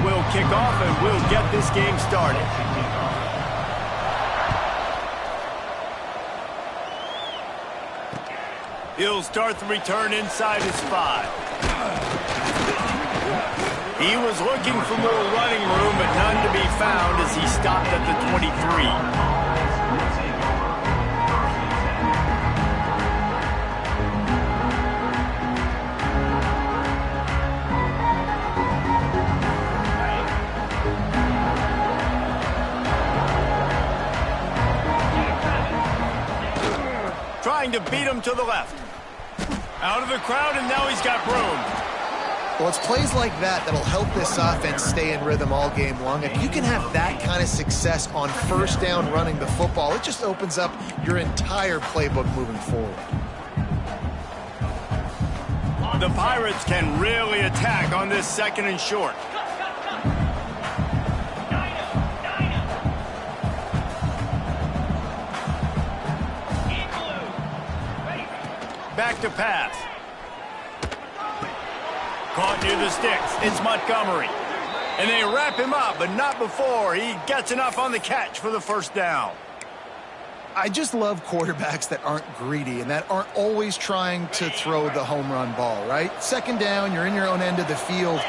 will kick off, and we'll get this game started. He'll start the return inside his 5. He was looking for more running room, but none to be found as he stopped at the 23. Trying to beat him to the left. Out of the crowd, and now he's got room. Well, it's plays like that that'll help this offense stay in rhythm all game long. If you can have that kind of success on first down running the football, it just opens up your entire playbook moving forward. The Pirates can really attack on this 2nd and short. Back to pass. Caught near the sticks. It's Montgomery. And they wrap him up, but not before he gets enough on the catch for the first down. I just love quarterbacks that aren't greedy and that aren't always trying to throw the home run ball, right? 2nd down, you're in your own end of the field.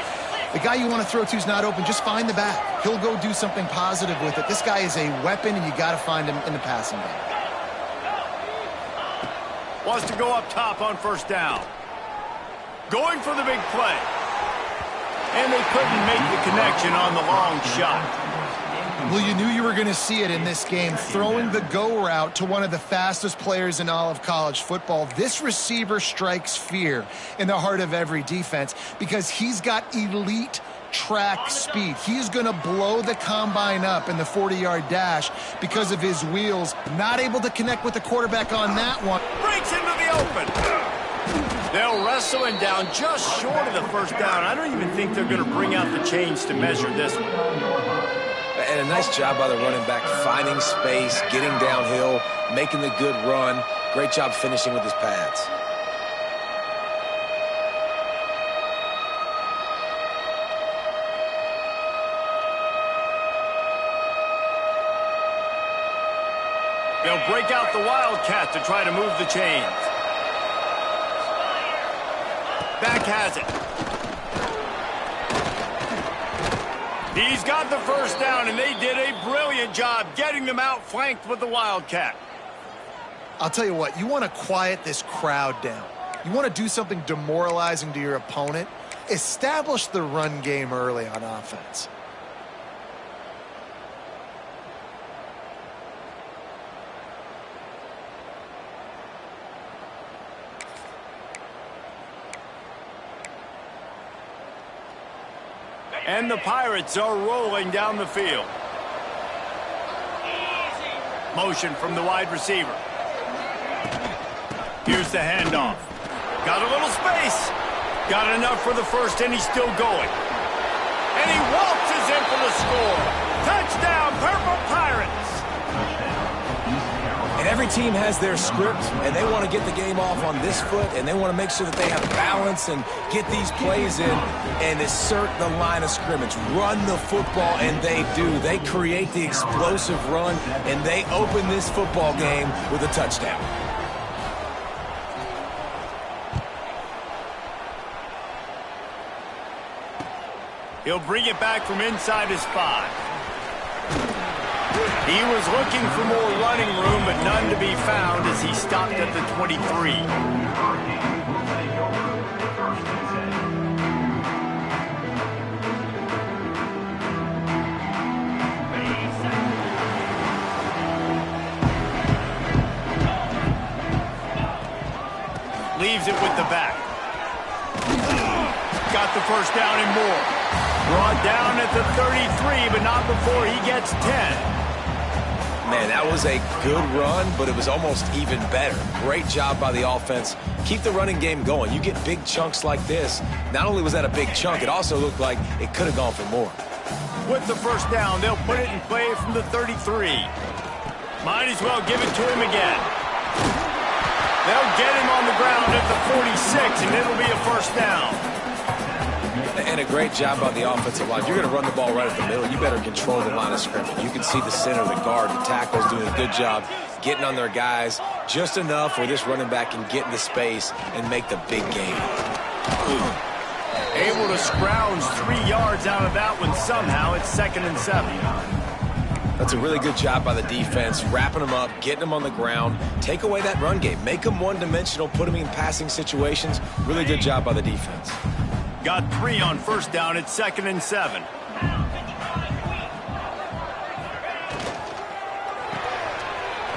The guy you want to throw to is not open. Just find the back. He'll go do something positive with it. This guy is a weapon, and you got to find him in the passing game. Wants to go up top on first down. Going for the big play. And they couldn't make the connection on the long shot. Well, you knew you were going to see it in this game. Throwing the go route to one of the fastest players in all of college football. This receiver strikes fear in the heart of every defense because he's got elite track speed. He's going to blow the combine up in the 40-yard dash because of his wheels. Not able to connect with the quarterback on that one. Breaks into the open. They'll wrestle him down just short of the first down. I don't even think they're going to bring out the chains to measure this one. And a nice job by the running back, finding space, getting downhill, making the good run. Great job finishing with his pads. They'll break out the Wildcat to try to move the chains. Back has it. He's got the first down, and they did a brilliant job getting them outflanked with the Wildcat. I'll tell you what, you want to quiet this crowd down. You want to do something demoralizing to your opponent. Establish the run game early on offense. And the Pirates are rolling down the field. Motion from the wide receiver. Here's the handoff. Got a little space. Got enough for the first, and he's still going. And he waltzes in for the score. Touchdown, Purple Pirates! And every team has their script, and they want to get the game off on this foot, and they want to make sure that they have balance and get these plays in and assert the line of scrimmage. Run the football, and they do. They create the explosive run, and they open this football game with a touchdown. He'll bring it back from inside his 5. He was looking for more running room, but none to be found as he stopped at the 23. Leaves it with the back. Got the first down and more. Brought down at the 33, but not before he gets 10. Man, that was a good run, but it was almost even better. Great job by the offense. Keep the running game going. You get big chunks like this. Not only was that a big chunk, it also looked like it could have gone for more. With the first down, they'll put it in play from the 33. Might as well give it to him again. They'll get him on the ground at the 46, and it'll be a first down. And a great job by the offensive line. You're going to run the ball right at the middle. You better control the line of scrimmage. You can see the center, the guard, the tackles doing a good job getting on their guys just enough where this running back can get into space and make the big game. Able to scrounge 3 yards out of that one somehow. It's 2nd and 7. That's a really good job by the defense, wrapping them up, getting them on the ground, take away that run game, make them one-dimensional, put them in passing situations. Really good job by the defense. Got 3 on 1st down. It's 2nd and 7.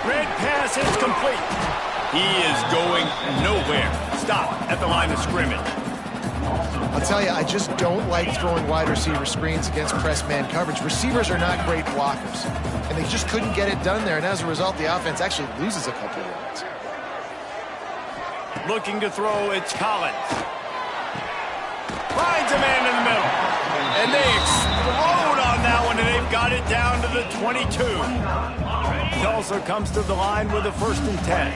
Red pass is complete. He is going nowhere. Stop at the line of scrimmage. I'll tell you, I just don't like throwing wide receiver screens against press man coverage. Receivers are not great blockers, and they just couldn't get it done there, and as a result, the offense actually loses a couple of yards. Looking to throw, it's Collins. Finds a man in the middle, and they explode on that one, and they've got it down to the 22. Tulsa comes to the line with a 1st and 10.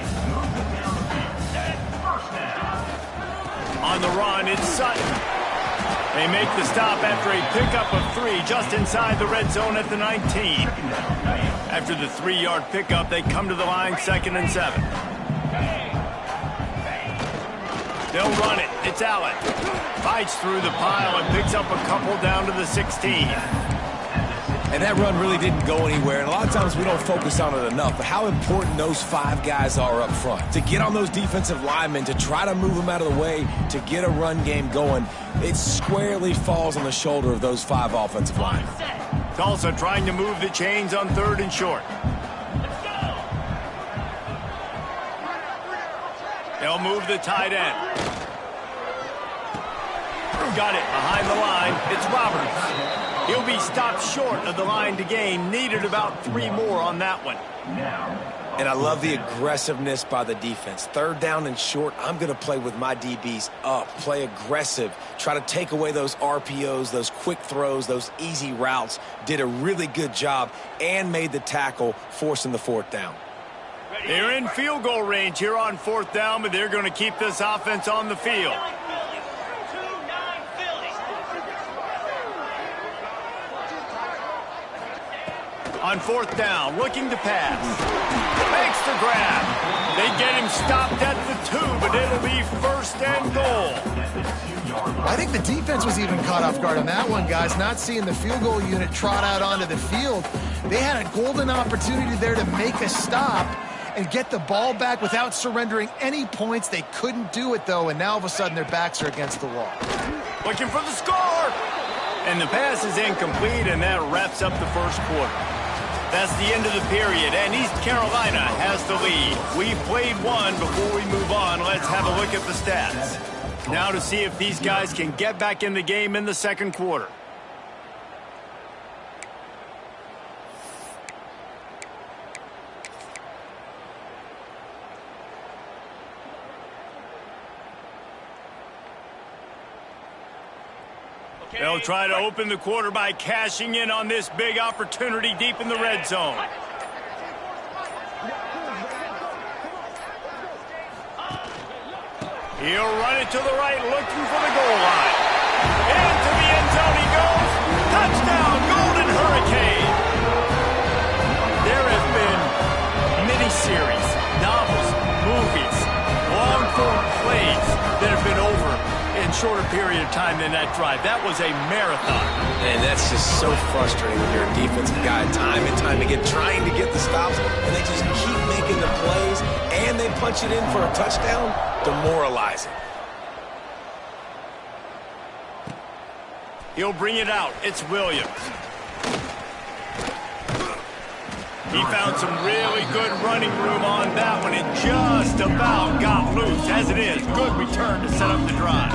On the run, it's Sutton. They make the stop after a pickup of 3 just inside the red zone at the 19. After the 3-yard pickup, they come to the line 2nd and 7. They'll run it. It's Allen. Fights through the pile and picks up a couple down to the 16. And that run really didn't go anywhere. And a lot of times we don't focus on it enough, but how important those 5 guys are up front. To get on those defensive linemen, to try to move them out of the way, to get a run game going, it squarely falls on the shoulder of those 5 offensive linemen. Tulsa trying to move the chains on 3rd and short. They'll move the tight end. Got it behind the line. It's Roberts. He'll be stopped short of the line to gain. Needed about 3 more on that one. And I love the aggressiveness by the defense. 3rd down and short, I'm going to play with my DBs up. Play aggressive. Try to take away those RPOs, those quick throws, those easy routes. Did a really good job and made the tackle, forcing the 4th down. They're in field goal range here on 4th down, but they're going to keep this offense on the field. On 4th down, looking to pass. Makes the grab. They get him stopped at the 2, but it'll be 1st and goal. I think the defense was even caught off guard on that one, guys. Not seeing the field goal unit trot out onto the field. They had a golden opportunity there to make a stop and get the ball back without surrendering any points. They couldn't do it, though, and now all of a sudden their backs are against the wall. Looking for the score. And the pass is incomplete, and that wraps up the 1st quarter. That's the end of the period, and East Carolina has the lead. We played 1 before we move on. Let's have a look at the stats. Now to see if these guys can get back in the game in the 2nd quarter. They'll try to open the quarter by cashing in on this big opportunity deep in the red zone. He'll run it to the right, looking for the goal line. Into the end zone he goes. Touchdown, Golden Hurricane. There have been miniseries, novels, movies, long-form plays that have been over in shorter period of time than that drive. That was a marathon. And that's just so frustrating when you're a defensive guy time and time again trying to get the stops, and they just keep making the plays, and they punch it in for a touchdown. Demoralizing. He'll bring it out. It's Williams. He found some really good running room on that one and just about got loose. As it is, good return to set up the drive.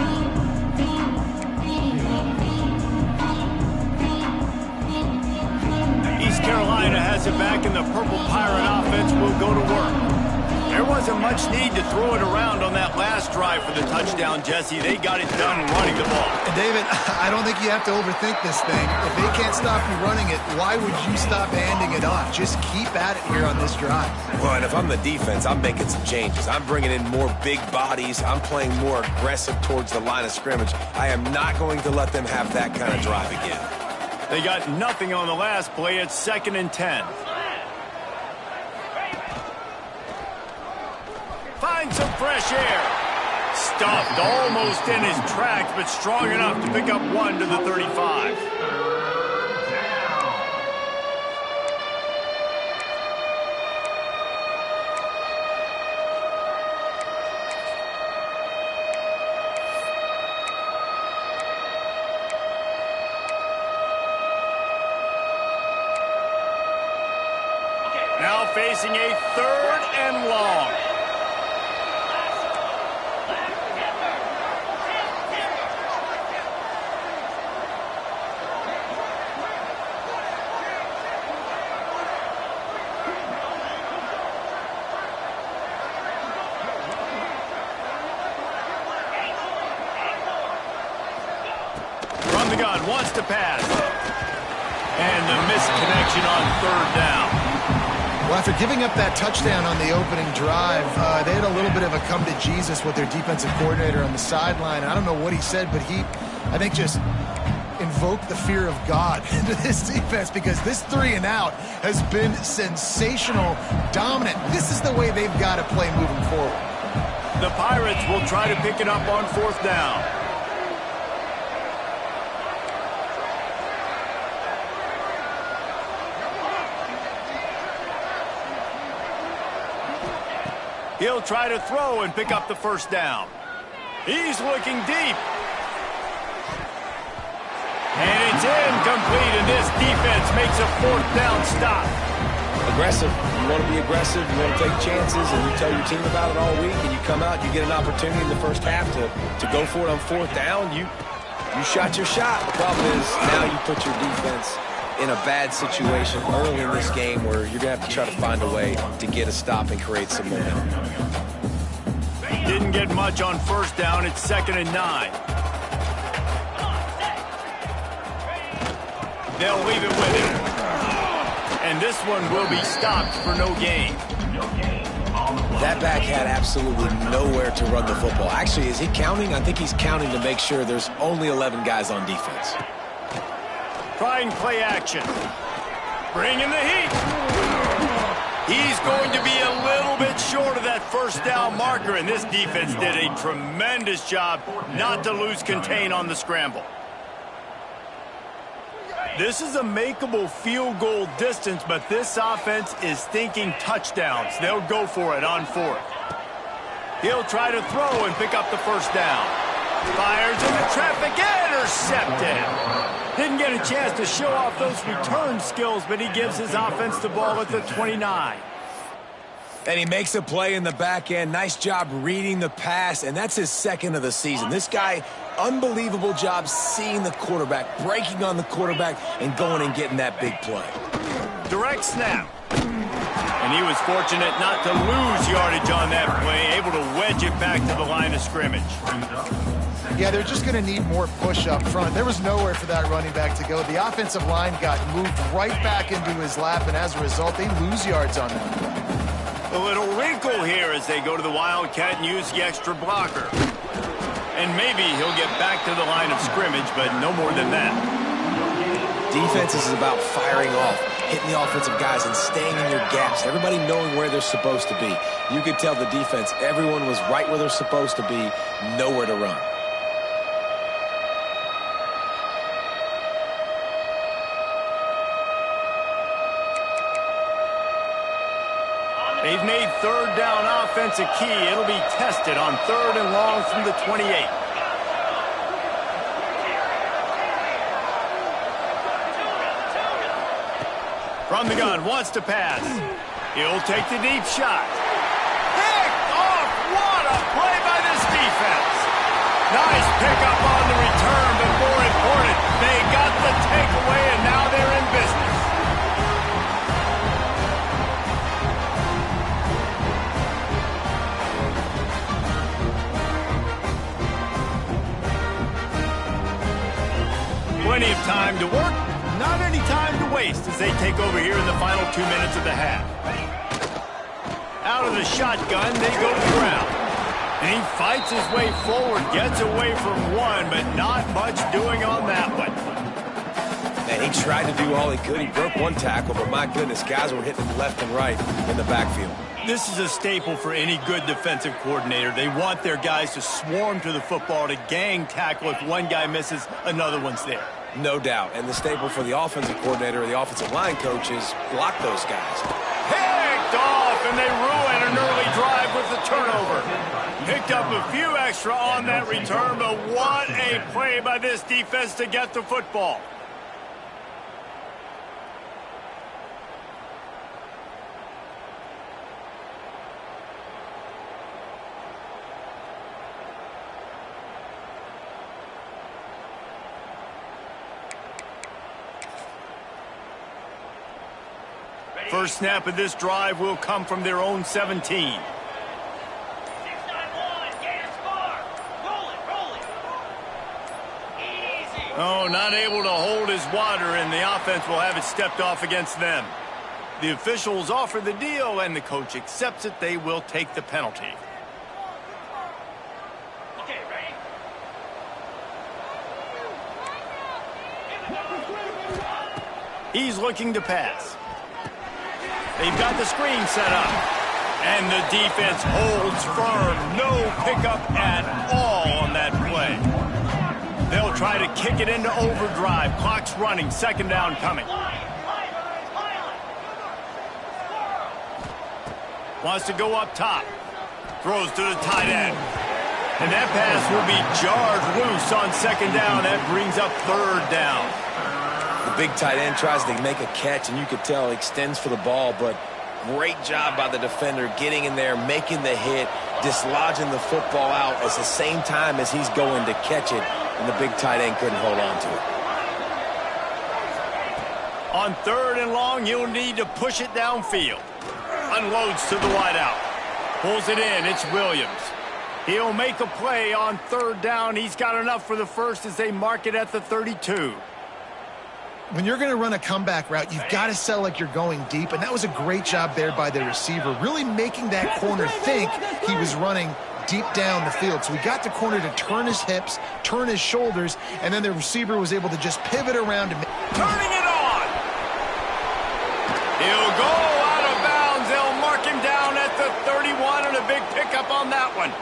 East Carolina has it back, and the Purple Pirate offense will go to work. There wasn't much need to throw it around on that last drive for the touchdown, Jesse. They got it done running the ball. And David, I don't think you have to overthink this thing. If they can't stop you running it, why would you stop handing it off? Just keep at it here on this drive. Well, and if I'm the defense, I'm making some changes. I'm bringing in more big bodies. I'm playing more aggressive towards the line of scrimmage. I am not going to let them have that kind of drive again. They got nothing on the last play. It's 2nd and 10. Find some fresh air. Stuffed almost in his tracks, but strong enough to pick up 1 to the 35. Now facing a 3rd and long. From the gun, wants to pass. And the misconnection on 3rd down. Well, after giving up that touchdown on the opening drive, they had a little bit of a come to Jesus with their defensive coordinator on the sideline. I don't know what he said, but he, I think, just invoked the fear of God into this defense, because this 3 and out has been sensational, dominant. This is the way they've got to play moving forward. The Pirates will try to pick it up on 4th down. He'll try to throw and pick up the 1st down. He's looking deep. And it's incomplete, and this defense makes a 4th down stop. Aggressive. You want to be aggressive. You want to take chances, and you tell your team about it all week, and you come out, you get an opportunity in the first half to go for it on 4th down. You shot your shot. The problem is now you put your defense in a bad situation early in this game where you're going to have to try to find a way to get a stop and create some momentum. Didn't get much on 1st down. It's 2nd and 9. They'll leave it with him. And this one will be stopped for no gain. That back had absolutely nowhere to run the football. Actually, is he counting? I think he's counting to make sure there's only 11 guys on defense. Trying play action. Bring in the heat. He's going to be a little bit short of that 1st down marker, and this defense did a tremendous job not to lose contain on the scramble. This is a makeable field goal distance, but this offense is thinking touchdowns. They'll go for it on 4th. He'll try to throw and pick up the 1st down. Fires into traffic, intercepted. Didn't get a chance to show off those return skills, but he gives his offense the ball at the 29. And he makes a play in the back end. Nice job reading the pass, and that's his 2nd of the season. This guy, unbelievable job seeing the quarterback, breaking on the quarterback, and going and getting that big play. Direct snap. And he was fortunate not to lose yardage on that play, able to wedge it back to the line of scrimmage. Yeah, they're just going to need more push up front. There was nowhere for that running back to go. The offensive line got moved right back into his lap, and as a result, they lose yards on that play. A little wrinkle here as they go to the Wildcat and use the extra blocker. And maybe he'll get back to the line of scrimmage, but no more than that. Defense is about firing off, hitting the offensive guys and staying in your gaps. Everybody knowing where they're supposed to be. You could tell the defense, everyone was right where they're supposed to be, nowhere to run. They've made 3rd down offense a key. It'll be tested on 3rd and long from the 28. From the gun, wants to pass. He'll take the deep shot. Picked off! What a play by this defense! Nice pickup on the return, but more important, they got the takeaway, and now they're in business. waste as they take over here in the final 2 minutes of the half. Out of the shotgun, they go to the ground. And he fights his way forward, gets away from one, but not much doing on that one. And he tried to do all he could. He broke one tackle, but my goodness, guys were hitting him left and right in the backfield. This is a staple for any good defensive coordinator. They want their guys to swarm to the football, to gang tackle. If one guy misses, another one's there. No doubt. And the staple for the offensive coordinator or the offensive line coach is block those guys. Picked off, and they ruin an early drive with the turnover. Picked up a few extra on that return, but what a play by this defense to get the football. First snap of this drive will come from their own 17. Oh, not able to hold his water, and the offense will have it stepped off against them. The officials offer the deal, and the coach accepts it. They will take the penalty. Okay, ready? He's looking to pass. They've got the screen set up. And the defense holds firm. No pickup at all on that play. They'll try to kick it into overdrive. Clock's running. Second down coming. Wants to go up top. Throws to the tight end. And that pass will be jarred loose on second down. That brings up third down. The big tight end tries to make a catch, and you could tell he extends for the ball, but great job by the defender getting in there, making the hit, dislodging the football out at the same time as he's going to catch it, and the big tight end couldn't hold on to it. On third and long, you'll need to push it downfield. Unloads to the wideout. Pulls it in. It's Williams. He'll make a play on third down. He's got enough for the first as they mark it at the 32. When you're going to run a comeback route, you've got to sell like you're going deep, and that was a great job there by the receiver, really making that corner think he was running deep down the field. So he got the corner to turn his hips, turn his shoulders, and then the receiver was able to just pivot around. Turning it on! He'll go out of bounds. They'll mark him down at the 31, and a big pickup on that one.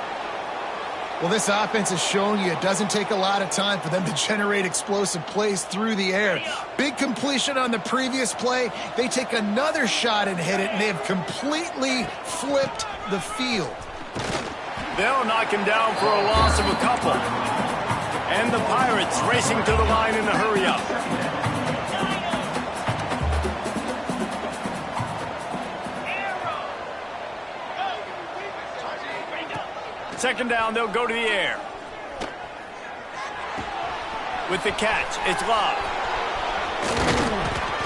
Well, this offense has shown you it doesn't take a lot of time for them to generate explosive plays through the air. Big completion on the previous play. They take another shot and hit it, and they have completely flipped the field. They'll knock him down for a loss of a couple. And the Pirates racing to the line in the hurry-up. Second down, they'll go to the air. With the catch, it's Love.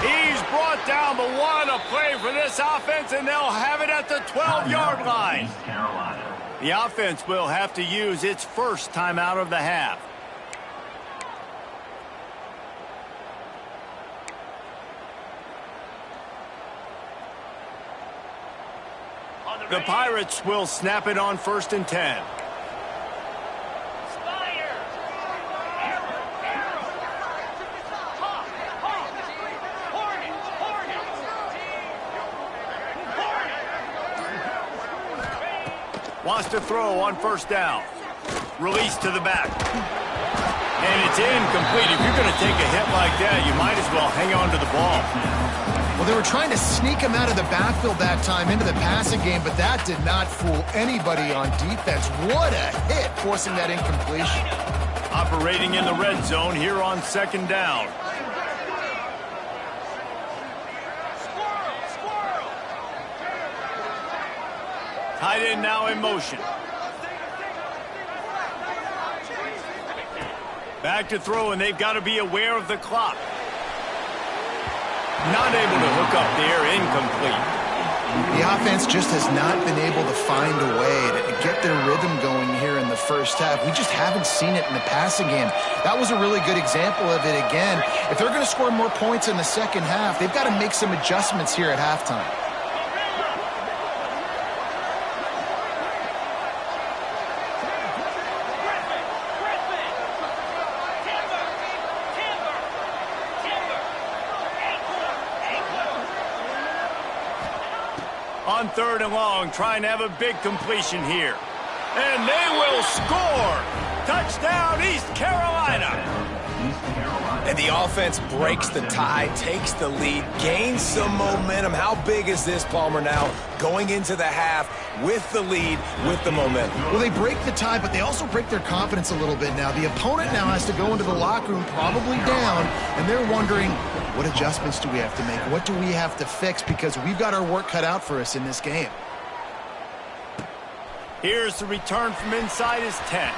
He's brought down, but what a play for this offense, and they'll have it at the 12-yard line. The offense will have to use its first timeout of the half. The Pirates will snap it on 1st and 10. Wants to throw on 1st down. Release to the back. And it's incomplete. If you're going to take a hit like that, you might as well hang on to the ball. Well, they were trying to sneak him out of the backfield that time into the passing game, but that did not fool anybody on defense. What a hit, forcing that incompletion. Operating in the red zone here on 2nd down. Tight end now in motion. Back to throw, and they've got to be aware of the clock. Not able to hook up there, incomplete. The offense just has not been able to find a way to get their rhythm going here in the first half. We just haven't seen it in the passing game. That was a really good example of it again. If they're going to score more points in the second half, they've got to make some adjustments here at halftime. On 3rd and long, trying to have a big completion here. And they will score! Touchdown, East Carolina! And the offense breaks the tie, takes the lead, gains some momentum. How big is this, Palmer, now going into the half with the lead, with the momentum? Well, they break the tie, but they also break their confidence a little bit now. The opponent now has to go into the locker room probably down, and they're wondering, what adjustments do we have to make? What do we have to fix? Because we've got our work cut out for us in this game. Here's the return from inside his 10.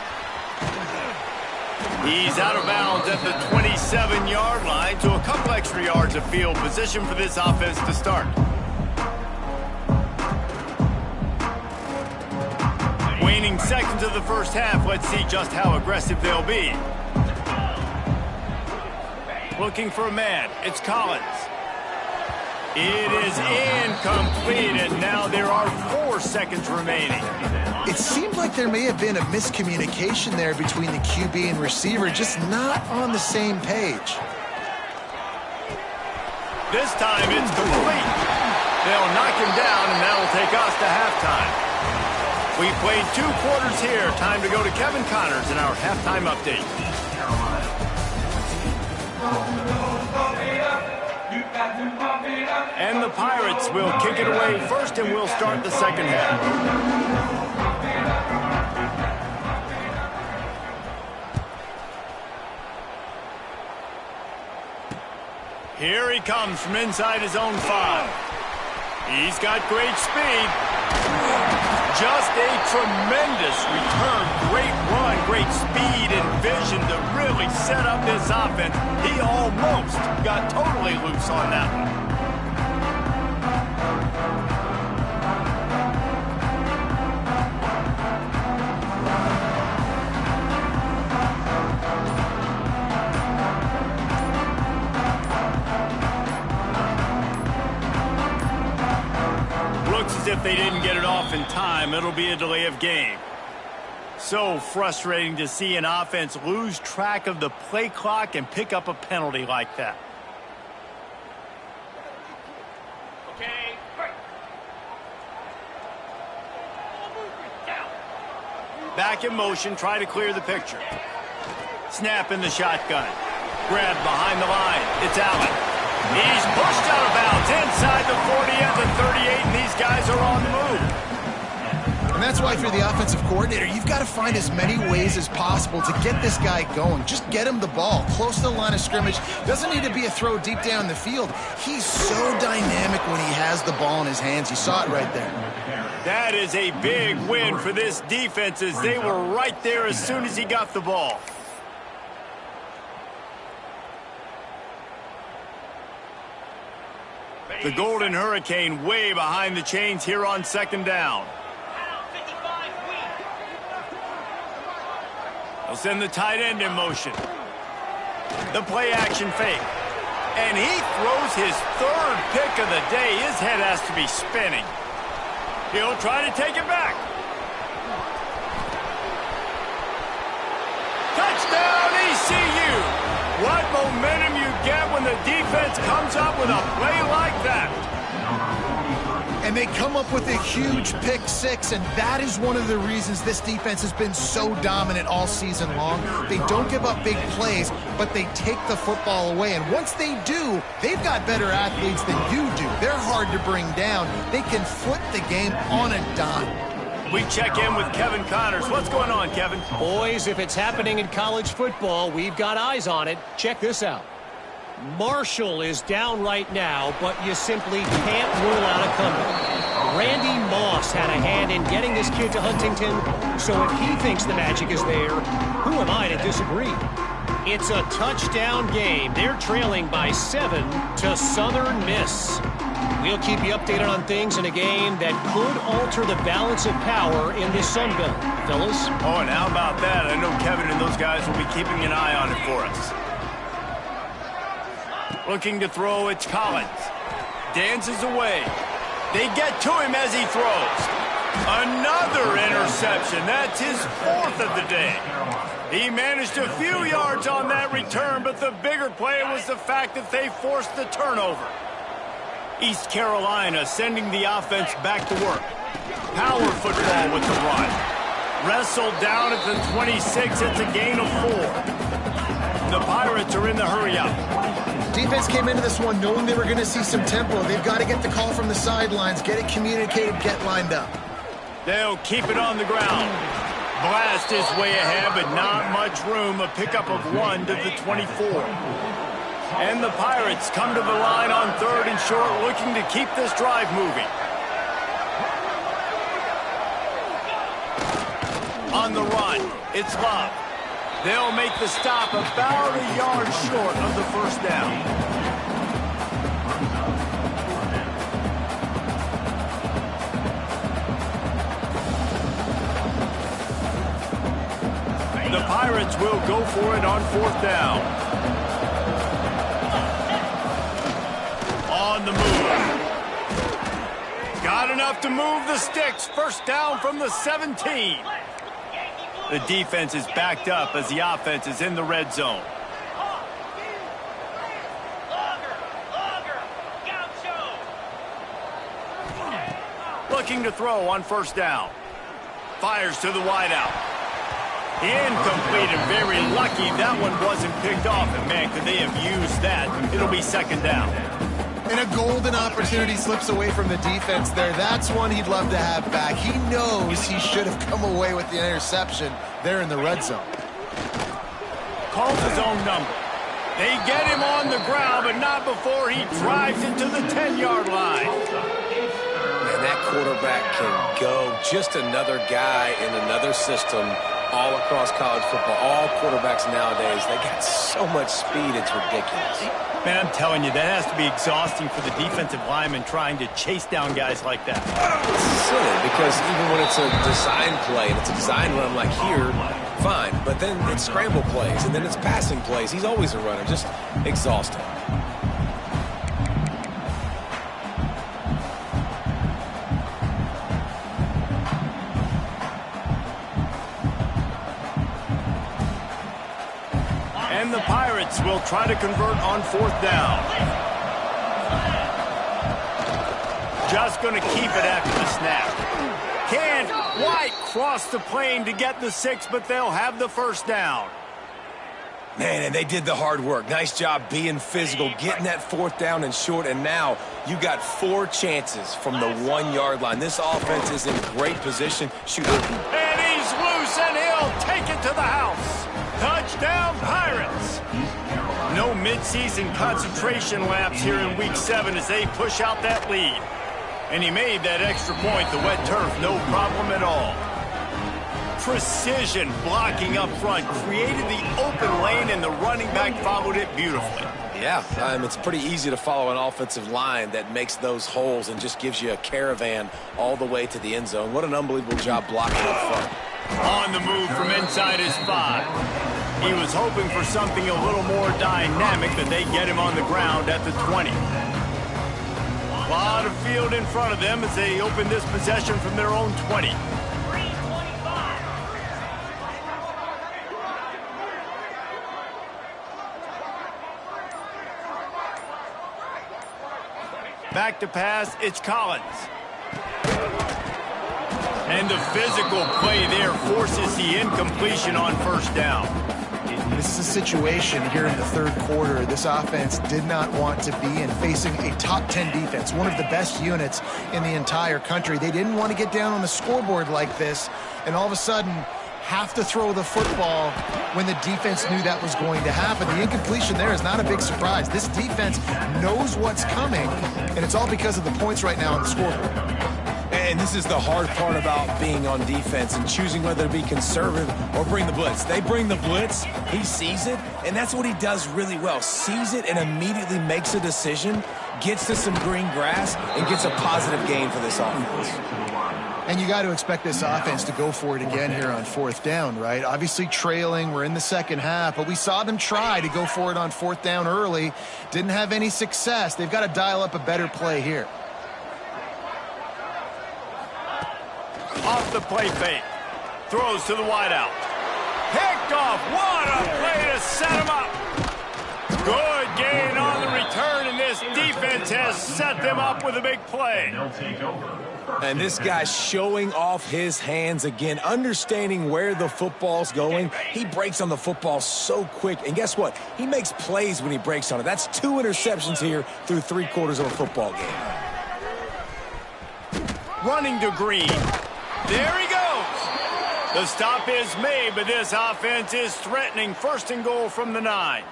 He's out of bounds at the 27-yard line to a couple extra yards of field position for this offense to start. Waning seconds of the first half. Let's see just how aggressive they'll be. Looking for a man. It's Collins. It is incomplete, and now there are 4 seconds remaining. It seemed like there may have been a miscommunication there between the QB and receiver, just not on the same page. This time it's complete. They'll knock him down, and that'll take us to halftime. We played 2 quarters here. Time to go to Kevin Connors in our halftime update. And the Pirates will kick it away first, and we'll start the second half. Here he comes from inside his own 5. He's got great speed. Just a tremendous return. Great run, great speed and vision to really set up this offense. He almost got totally loose on that one. As if they didn't get it off in time, it'll be a delay of game. So frustrating to see an offense lose track of the play clock and pick up a penalty like that. Okay. Back in motion, try to clear the picture. Snap in the shotgun. Grab behind the line. It's Allen. He's pushed out of bounds inside the 40 at the 38, and these guys are on the move. And that's why if you're the offensive coordinator, you've got to find as many ways as possible to get this guy going. Just get him the ball close to the line of scrimmage. Doesn't need to be a throw deep down the field. He's so dynamic when he has the ball in his hands. You saw it right there. That is a big win for this defense, as they were right there as soon as he got the ball. The Golden Hurricane way behind the chains here on 2nd down. They'll send the tight end in motion. The play action fake. And he throws his 3rd pick of the day. His head has to be spinning. He'll try to take it back. Touchdown ECU! What momentum you get when the defense comes up with a play like that. And they come up with a huge pick 6, and that is one of the reasons this defense has been so dominant all season long. They don't give up big plays, but they take the football away. And once they do, they've got better athletes than you do. They're hard to bring down. They can flip the game on a dime. We check in with Kevin Connors. What's going on, Kevin? Boys, if it's happening in college football, we've got eyes on it. Check this out. Marshall is down right now, but you simply can't rule out a comeback. Randy Moss had a hand in getting this kid to Huntington, so if he thinks the magic is there, who am I to disagree? It's a touchdown game. They're trailing by 7 to Southern Miss. We'll keep you updated on things in a game that could alter the balance of power in this Sun Belt. Fellas? Oh, and how about that? I know Kevin and those guys will be keeping an eye on it for us. Looking to throw, it's Collins. Dances away. They get to him as he throws. Another interception. That's his 4th of the day. He managed a few yards on that return, but the bigger play was the fact that they forced the turnover. East Carolina sending the offense back to work. Power football with the run. Wrestled down at the 26. It's a gain of 4. The Pirates are in the hurry-up. Defense came into this one knowing they were going to see some tempo. They've got to get the call from the sidelines, get it communicated, get lined up. They'll keep it on the ground. Blast his way ahead, but not much room. A pickup of 1 to the 24. And the Pirates come to the line on 3rd and short, looking to keep this drive moving. On the run, it's Love. They'll make the stop about a yard short of the first down. The Pirates will go for it on 4th down. On the move. Got enough to move the sticks. First down from the 17. The defense is backed up as the offense is in the red zone. Looking to throw on 1st down. Fires to the wideout. Incomplete and very lucky that one wasn't picked off. And man, could they have used that? It'll be 2nd down. And a golden opportunity slips away from the defense there. That's one he'd love to have back. He knows he should have come away with the interception there in the red zone. Calls his own number. They get him on the ground, but not before he drives it to the 10-yard line. And that quarterback can go. Just another guy in another system all across college football. All quarterbacks nowadays, they got so much speed, it's ridiculous. Man, I'm telling you, that has to be exhausting for the defensive lineman trying to chase down guys like that. It's silly because even when it's a design play and it's a design run like here, fine. But then it's scramble plays and then it's passing plays. He's always a runner, just exhausting. And the Pirates will try to convert on 4th down. Just going to keep it after the snap. Can White cross the plane to get the 6, but they'll have the first down. Man, and they did the hard work. Nice job being physical, getting that 4th down and short, and now you got 4 chances from the 1-yard line. This offense is in great position. Shoot. And he's loose, and he'll take it to the house. Touchdown, Pirates. No midseason concentration laps here in Week 7 as they push out that lead. And he made that extra point, the wet turf, no problem at all. Precision blocking up front, created the open lane, and the running back followed it beautifully. Yeah, it's pretty easy to follow an offensive line that makes those holes and just gives you a caravan all the way to the end zone. What an unbelievable job blocking up front. On the move from inside his 5. He was hoping for something a little more dynamic, but they get him on the ground at the 20. A lot of field in front of them as they open this possession from their own 20. Back to pass, it's Collins. And the physical play there forces the incompletion on 1st down. This is a situation here in the 3rd quarter this offense did not want to be in, facing a top 10 defense, one of the best units in the entire country. They didn't want to get down on the scoreboard like this and all of a sudden have to throw the football when the defense knew that was going to happen. The incompletion there is not a big surprise. This defense knows what's coming, and it's all because of the points right now on the scoreboard. And this is the hard part about being on defense and choosing whether to be conservative or bring the blitz. They bring the blitz, he sees it, and that's what he does really well. Sees it and immediately makes a decision. gets to some green grass, and gets a positive gain for this offense. And you got to expect this offense to go for it again here on 4th down, right? Obviously trailing, we're in the second half, but we saw them try to go for it on 4th down early. Didn't have any success. They've got to dial up a better play here. Off the play fake. Throws to the wideout. Picked off. What a play to set him up. Good gain on the return, and this defense has set them up with a big play. And this guy's showing off his hands again, understanding where the football's going. He breaks on the football so quick. And guess what? He makes plays when he breaks on it. That's 2 interceptions here through 3/4 of a football game. Running to Green. There he goes. The stop is made, but this offense is threatening. 1st and goal from the 9.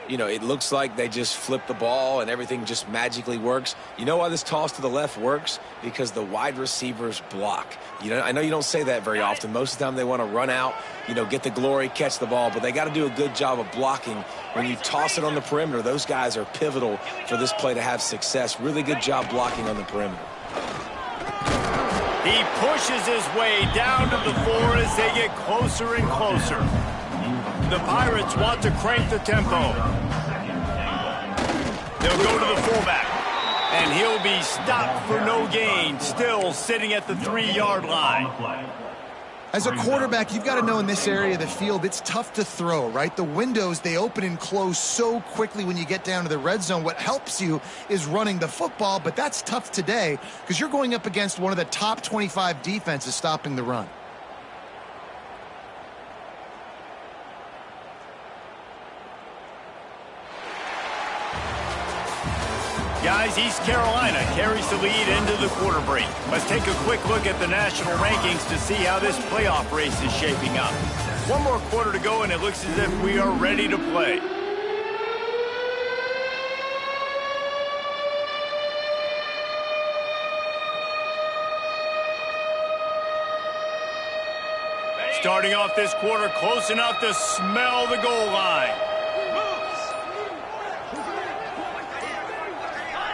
You know, it looks like they just flip the ball and everything just magically works. You know why this toss to the left works? Because the wide receivers block. You know, I know you don't say that very often. Most of the time they want to run out, you know, get the glory, catch the ball, but they got to do a good job of blocking. When you toss it on the perimeter, those guys are pivotal for this play to have success. Really good job blocking on the perimeter. He pushes his way down to the 4 as they get closer and closer. The Pirates want to crank the tempo. They'll go to the fullback, and he'll be stopped for no gain, still sitting at the 3-yard line. As a quarterback, you've got to know in this area of the field, it's tough to throw, right? The windows, they open and close so quickly when you get down to the red zone. What helps you is running the football, but that's tough today because you're going up against one of the top 25 defenses stopping the run. Guys, East Carolina carries the lead into the quarter break. Let's take a quick look at the national rankings to see how this playoff race is shaping up. 1 more quarter to go, and it looks as if we are ready to play. Starting off this quarter close enough to smell the goal line.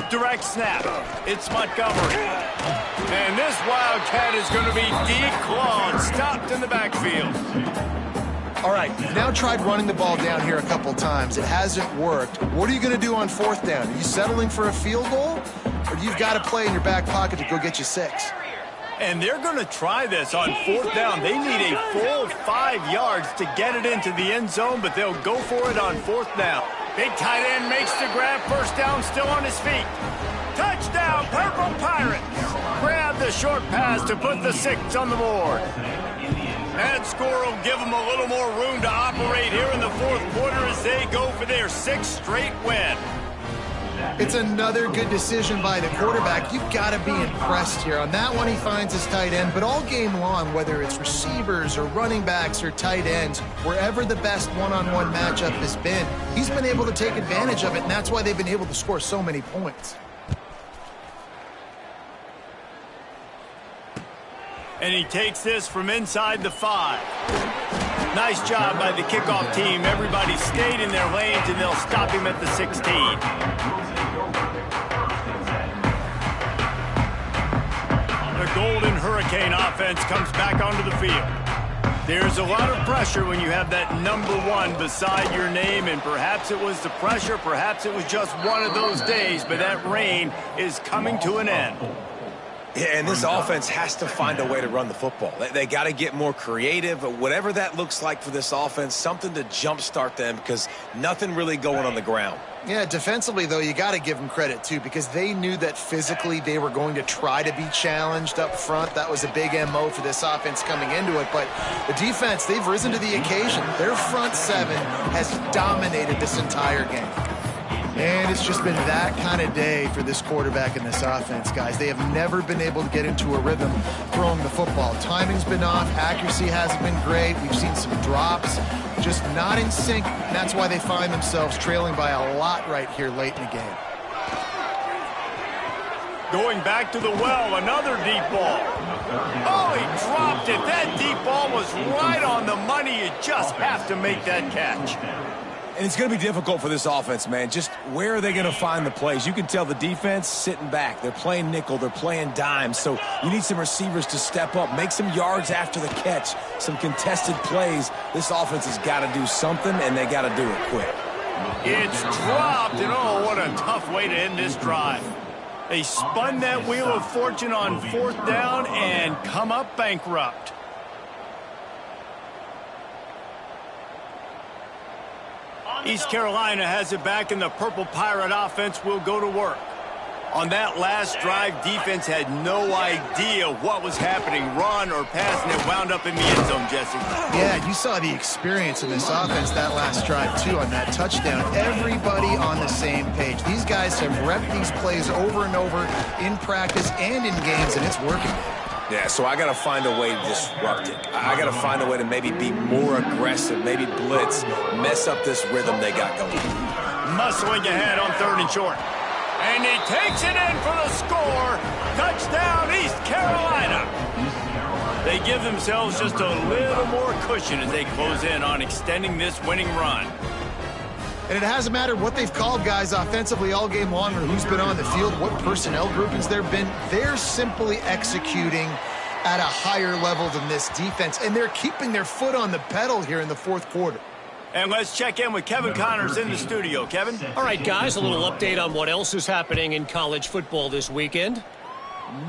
Direct snap. It's Montgomery. And this Wildcat is going to be declawed, stopped in the backfield. All right, you've now tried running the ball down here a couple times. It hasn't worked. What are you going to do on 4th down? Are you settling for a field goal? Or do you've got to play in your back pocket to go get you 6? And they're going to try this on 4th down. They need a full 5 yards to get it into the end zone, but they'll go for it on 4th down. Big tight end makes the grab. 1st down, still on his feet. Touchdown, Purple Pirates. Grab the short pass to put the 6 on the board. That score will give them a little more room to operate here in the 4th quarter as they go for their 6th straight win. It's another good decision by the quarterback. You've got to be impressed here. On that one, he finds his tight end, but all game long, whether it's receivers or running backs or tight ends, wherever the best one-on-one matchup has been, he's been able to take advantage of it, and that's why they've been able to score so many points. And he takes this from inside the 5. Nice job by the kickoff team. Everybody stayed in their lanes, and they'll stop him at the 16. The Golden Hurricane offense comes back onto the field. There's a lot of pressure when you have that number 1 beside your name, and perhaps it was the pressure, perhaps it was just one of those days, but that reign is coming to an end. Yeah, and this offense has to find a way to run the football. They got to get more creative, whatever that looks like for this offense, something to jumpstart them because nothing really going on the ground. Yeah, defensively, though, you got to give them credit, too, because they knew that physically they were going to try to be challenged up front. That was a big MO for this offense coming into it. But the defense, they've risen to the occasion. Their front 7 has dominated this entire game. And it's just been that kind of day for this quarterback and this offense, guys. They have never been able to get into a rhythm throwing the football. Timing's been off. Accuracy hasn't been great. We've seen some drops, just not in sync. And that's why they find themselves trailing by a lot right here late in the game. Going back to the well, another deep ball. Oh, he dropped it. That deep ball was right on the money. You just have to make that catch. And it's going to be difficult for this offense, man. Just where are they going to find the plays? You can tell the defense sitting back. They're playing nickel. They're playing dime. So you need some receivers to step up, make some yards after the catch, some contested plays. This offense has got to do something, and they got to do it quick. It's dropped, and oh, what a tough way to end this drive. They spun that wheel of fortune on 4th down and come up bankrupt. East Carolina has it back, and the Purple Pirate offense will go to work. On that last drive, defense had no idea what was happening, run or pass, and it wound up in the end zone, Jesse. Yeah, you saw the experience in this offense that last drive, too, on that touchdown. Everybody on the same page. These guys have repped these plays over and over in practice and in games, and it's working. Yeah, so I got to find a way to disrupt it. I got to find a way to maybe be more aggressive, maybe blitz, mess up this rhythm they got going. Muscling ahead on 3rd and short. And he takes it in for the score. Touchdown, East Carolina. They give themselves just a little more cushion as they close in on extending this winning run. And it hasn't mattered what they've called guys offensively all game long or who's been on the field, what personnel groupings there have been. They're simply executing at a higher level than this defense, and they're keeping their foot on the pedal here in the 4th quarter. And let's check in with Kevin Connors in the studio. Kevin? All right, guys, a little update on what else is happening in college football this weekend.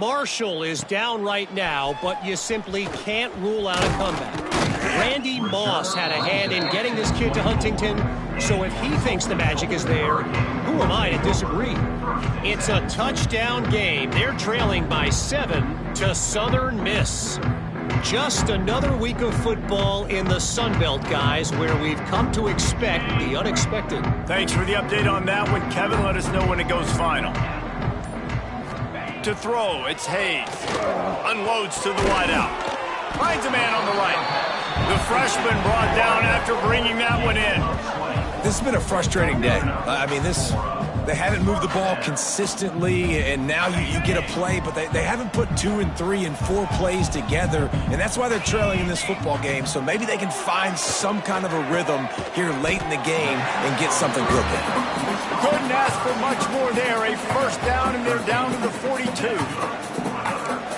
Marshall is down right now, but you simply can't rule out a comeback. Randy Moss had a hand in getting this kid to Huntington, so if he thinks the magic is there, who am I to disagree? It's a touchdown game. They're trailing by 7 to Southern Miss. Just another week of football in the Sun Belt, guys, where we've come to expect the unexpected. Thanks for the update on that one, Kevin. Let us know when it goes final. To throw, it's Hayes. Unloads to the wideout. Finds a man on the right. The freshman brought down after bringing that one in. This has been a frustrating day. I mean, they haven't moved the ball consistently, and now you get a play, but they haven't put 2 and 3 and 4 plays together, and that's why they're trailing in this football game. So maybe they can find some kind of a rhythm here late in the game and get something cooking. Couldn't ask for much more there. A 1st down, and they're down to the 42.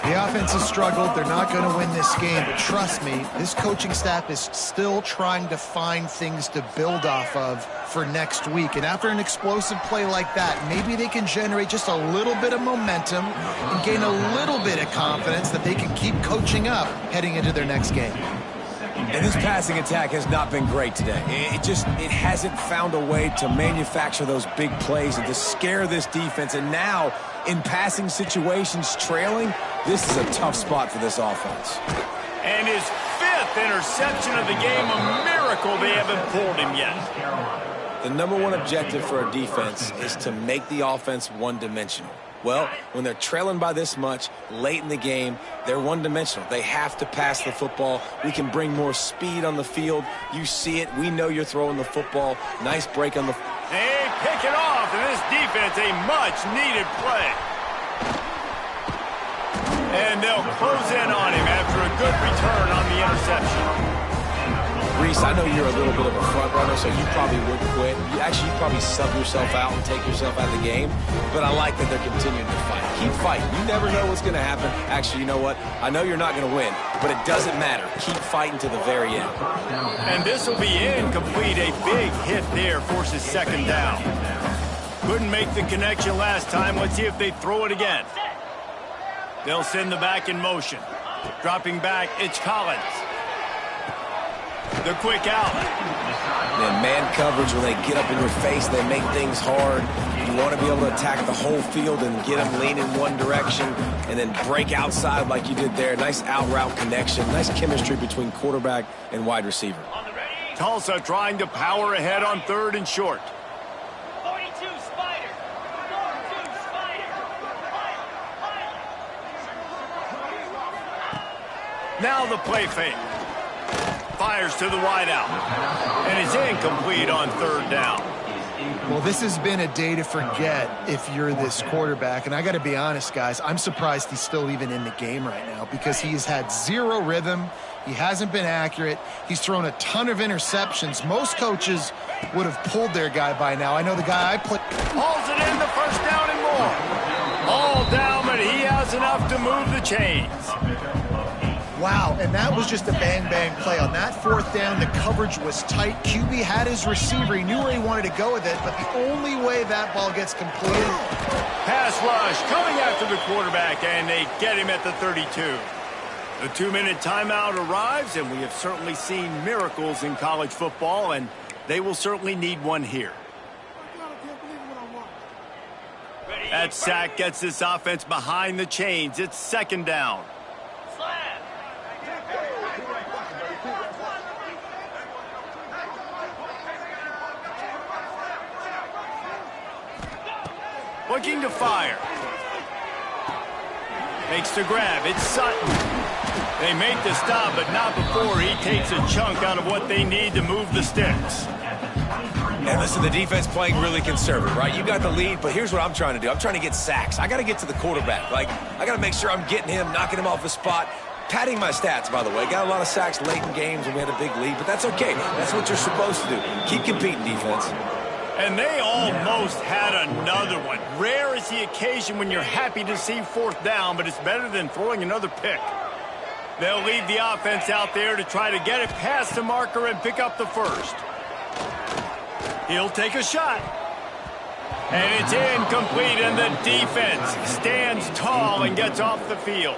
The offense has struggled. They're not going to win this game, but trust me, this coaching staff is still trying to find things to build off of for next week. And after an explosive play like that, maybe they can generate just a little bit of momentum and gain a little bit of confidence that they can keep coaching up heading into their next game. And this passing attack has not been great today. It hasn't found a way to manufacture those big plays and to scare this defense. And now, in passing situations, trailing, this is a tough spot for this offense. And his 5th interception of the game, a miracle they haven't pulled him yet. The #1 objective for a defense is to make the offense one-dimensional. Well, when they're trailing by this much late in the game, they're one-dimensional. They have to pass the football. We can bring more speed on the field. You see it. We know you're throwing the football. Nice break on the... They pick it off, and this defense, a much-needed play. And they'll close in on him after a good return on the interception. Reese, I know you're a little bit of a front runner, so you probably would quit. You'd probably sub yourself out and take yourself out of the game. But I like that they're continuing to fight. Keep fighting. You never know what's going to happen. Actually, you know what? I know you're not going to win, but it doesn't matter. Keep fighting to the very end. And this will be incomplete. A big hit there forces 2nd down. Couldn't make the connection last time. Let's see if they throw it again. They'll send the back in motion. Dropping back, it's Collins. The quick out. And man coverage, when they get up in your face, they make things hard. You want to be able to attack the whole field and get them lean in one direction and then break outside like you did there. Nice out route connection. Nice chemistry between quarterback and wide receiver. Tulsa trying to power ahead on 3rd and short. 42 Spider. 42 Spider. Now the play fake. Fires to the wideout. And it's incomplete on 3rd down. Well, this has been a day to forget if you're this quarterback. And I got to be honest, guys, I'm surprised he's still even in the game right now because he has had zero rhythm. He hasn't been accurate. He's thrown a ton of interceptions. Most coaches would have pulled their guy by now. I know the guy I played. Hauls it in, the first down and more. All down, but he has enough to move the chains. Wow, and that was just a bang-bang play. On that fourth down, the coverage was tight. QB had his receiver. He knew where he wanted to go with it, but the only way that ball gets completed. Pass rush coming after the quarterback, and they get him at the 32. The 2-minute timeout arrives, and we have certainly seen miracles in college football, and they will certainly need one here. That sack gets this offense behind the chains. It's second down. Looking to fire. Makes the grab. It's Sutton. They make the stop, but not before he takes a chunk out of what they need to move the sticks. And listen, the defense playing really conservative, right? You got the lead, but here's what I'm trying to do. I'm trying to get sacks. I got to get to the quarterback. Like, I got to make sure I'm getting him, knocking him off the spot. Padding my stats, by the way. Got a lot of sacks late in games when we had a big lead, but that's okay. That's what you're supposed to do. Keep competing, defense. And they almost had another one. Rare is the occasion when you're happy to see fourth down, but it's better than throwing another pick. They'll leave the offense out there to try to get it past the marker and pick up the first. He'll take a shot. And it's incomplete, and the defense stands tall and gets off the field.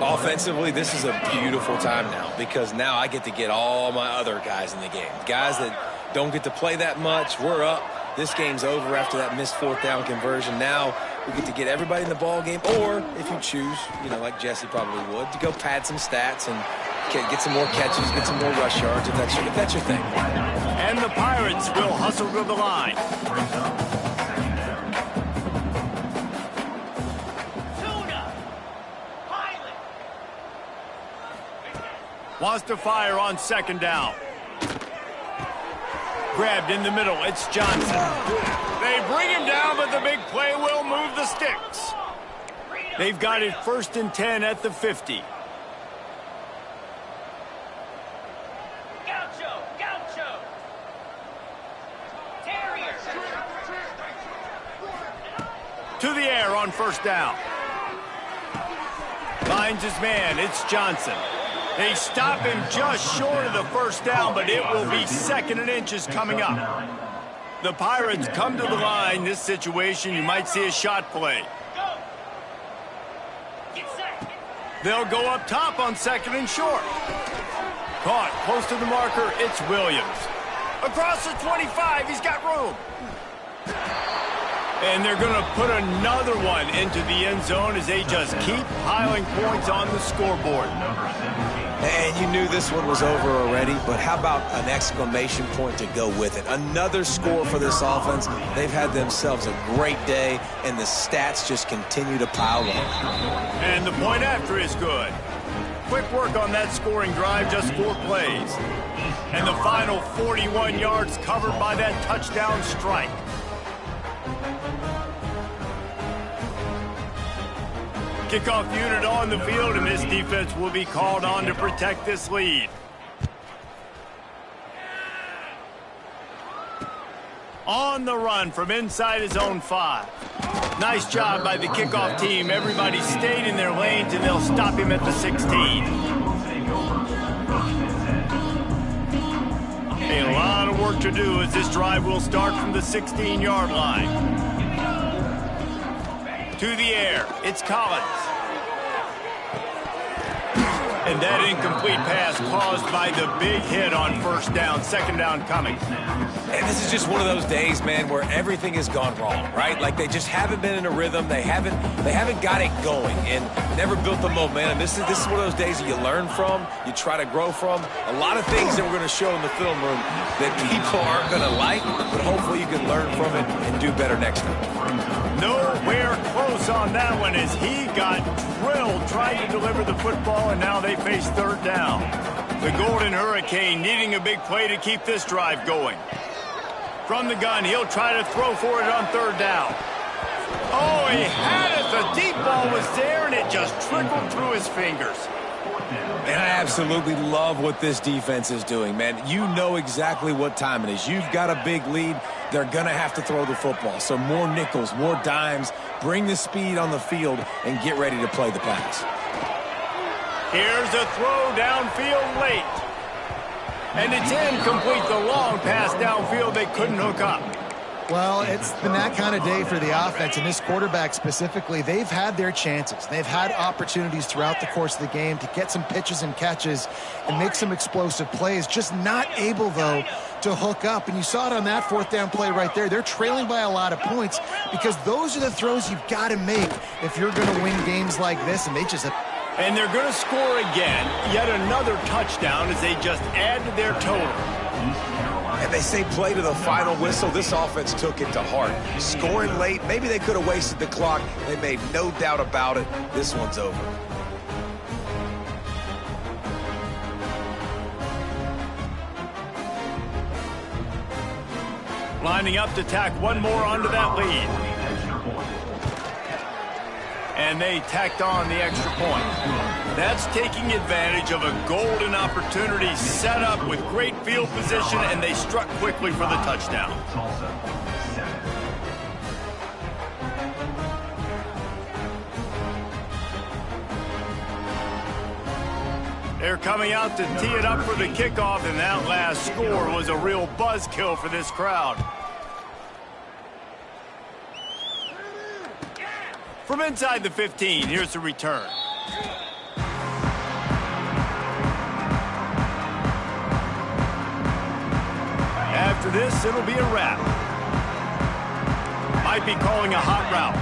Offensively, this is a beautiful time now because now I get to get all my other guys in the game. Guys that don't get to play that much. We're up. This game's over after that missed fourth down conversion. Now we get to get everybody in the ball game, or if you choose, like Jesse probably would, to go pad some stats and get some more catches, get some more rush yards if that's your thing. And the Pirates will hustle to the line. Wants to fire on second down. Grabbed in the middle. It's Johnson. They bring him down, but the big play will move the sticks. They've got it 1st and 10 at the 50. Gaucho. Terrier. To the air on first down. Finds his man. It's Johnson. They stop him just short of the first down, but it will be 2nd and inches coming up. The Pirates come to the line. This situation, you might see a shot play. They'll go up top on 2nd and short. Caught close to the marker. It's Williams. Across the 25. He's got room. And they're going to put another one into the end zone as they just keep piling points on the scoreboard. And you knew this one was over already, but how about an exclamation point to go with it? Another score for this offense. They've had themselves a great day, and the stats just continue to pile on. And the point after is good. Quick work on that scoring drive, just 4 plays. And the final 41 yards covered by that touchdown strike. Kickoff unit on the field, and this defense will be called on to protect this lead. On the run from inside his own 5. Nice job by the kickoff team. Everybody stayed in their lanes, and they'll stop him at the 16. A lot of work to do as this drive will start from the 16-yard line. To the air, it's Collins. And that incomplete pass caused by the big hit on first down, 2nd down coming. And this is just one of those days, man, where everything has gone wrong, right? Like they just haven't been in a rhythm. They haven't got it going and never built the momentum. This is one of those days that you learn from, you try to grow from. A lot of things that we're going to show in the film room that people aren't going to like, but hopefully you can learn from it and do better next time. Nowhere close on that one as he got drilled trying to deliver the football, and now they face 3rd down. The Golden Hurricane needing a big play to keep this drive going. From the gun, he'll try to throw for it on third down. Oh, he had it. The deep ball was there, and it just trickled through his fingers. And I absolutely love what this defense is doing, man. You know exactly what time it is. You've got a big lead. They're going to have to throw the football. So more nickels, more dimes. Bring the speed on the field and get ready to play the pass. Here's a throw downfield late. And it's incomplete. The long pass downfield they couldn't hook up. Well, it's been that kind of day for the offense, and this quarterback specifically, they've had their chances. They've had opportunities throughout the course of the game to get some pitches and catches and make some explosive plays, just not able, though, to hook up. And you saw it on that fourth down play right there. They're trailing by a lot of points because those are the throws you've got to make if you're going to win games like this, and they just have. And they're going to score again, yet another touchdown as they just add to their total. And they say play to the final whistle. This offense took it to heart. Scoring late, maybe they could have wasted the clock. They made no doubt about it. This one's over. Lining up to tack one more onto that lead. And they tacked on the extra point. That's taking advantage of a golden opportunity set up with great field position, and they struck quickly for the touchdown. They're coming out to tee it up for the kickoff, and that last score was a real buzzkill for this crowd. From inside the 15, here's the return. After this, it'll be a wrap. Might be calling a hot route.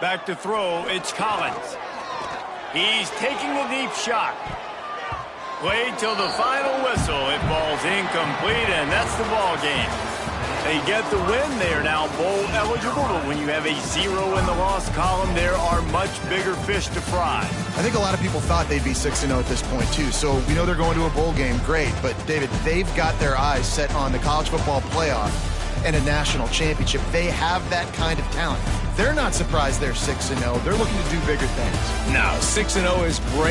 Back to throw, it's Collins. He's taking a deep shot. Played till the final whistle. It falls incomplete, and that's the ball game. They get the win. They are now bowl eligible, but when you have a 0 in the loss column, there are much bigger fish to fry. I think a lot of people thought they'd be 6-0 at this point, too. So we know they're going to a bowl game. Great. But, David, they've got their eyes set on the college football playoff and a national championship. They have that kind of talent. They're not surprised they're 6-0. They're looking to do bigger things. No, 6-0 is great.